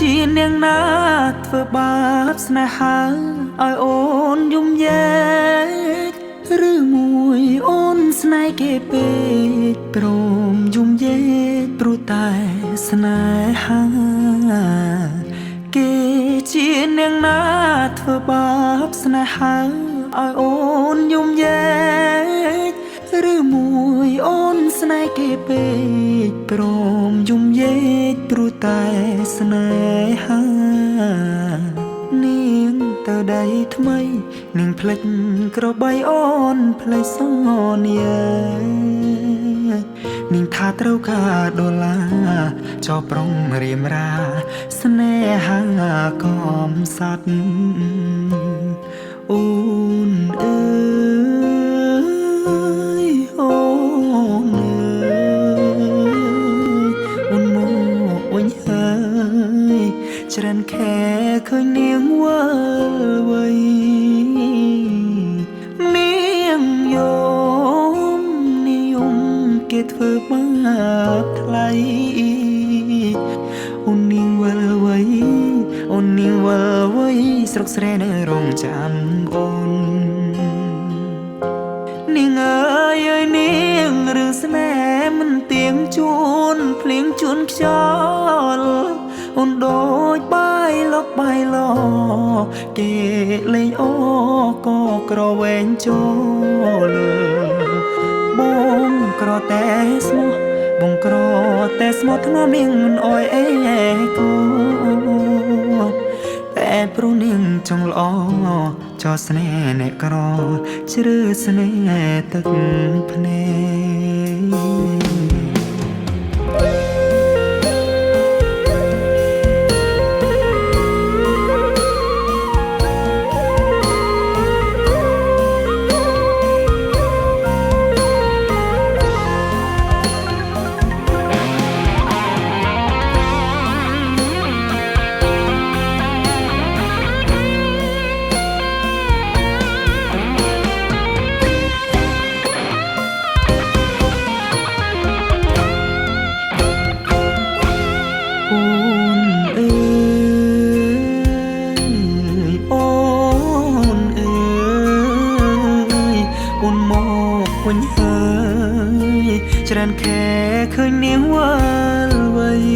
ជានាងណាធ្វើបាបស្នេហាឲ្យអូនយំយែកឬមួយអូនស្នេហ៍គេពេកព្រមយំយែកព្រោះតែស្នេហាគេជានាងណាធ្វើបាបស្នេហាឲ្យអូនយំយែកឬមួយអូនស្នេហ៍គេពេកព្រមយំយែកព្រោះតែស្នេហានាងទៅដៃថ្មីនាងផ្លិចក្របីអូនផ្លេចសនានាងថាត្រូវការដុល្លារចោប្រុងរៀមរាស្នេហាកំសត់អូនអើយអូនអើយអូនមកវិញហើយច្រើនខែឃើញនាងវិលវ័យនាងយំនាងយំគេធ្វើបាបថ្លៃអូននាងវិលវ័យអូននាងវិលវ័យស្រុកស្រែនៅរងចាំអូននាងអើយអើយនាងរឿងស្នេហ៍មិនទៀងជួនភ្លៀងជួនខ្យល់អូនដូចបាយលកបាយឡគេលេងអូក៏ក្រវែងចូលបងក្រតែស្មោះបងក្រតែស្មោះធ្នមនាងមិនអោយអេគូតែព្រោះនាងចង់ល្អចោស្នេហ៍អ្នកក្រជ្រឺស្នេហ៍ទឹកភ្នែកវិញហើយច្រើនខែឃើញនាងវិលវ័យ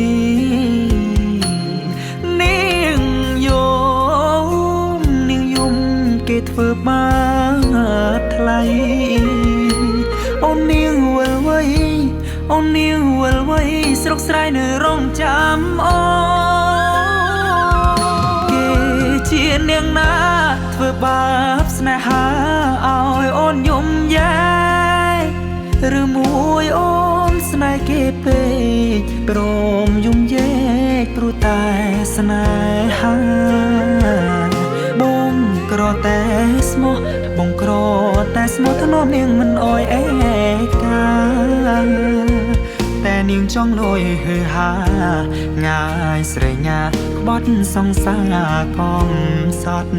នាងយំនាងយំគេធ្វើបាបថ្លៃអូននាងវិលវ័យអូននាងវិលវ័យស្រុកស្រែនៅរងចាំអូគេជានាងណាធ្វើបាបស្នេហាឲ្យអូនយំយែឬមួយអូនស្នេហ៍គេពេកព្រមយំយែកព្រោះតែស្នេហាបងក្រតែស្មោះបងក្រតែស្មោះធ្នមនាងមិនអោយអេកាតែនាងចង់លួយហឺហាងាយស្រេងាក្បត់សង្សារកំសត់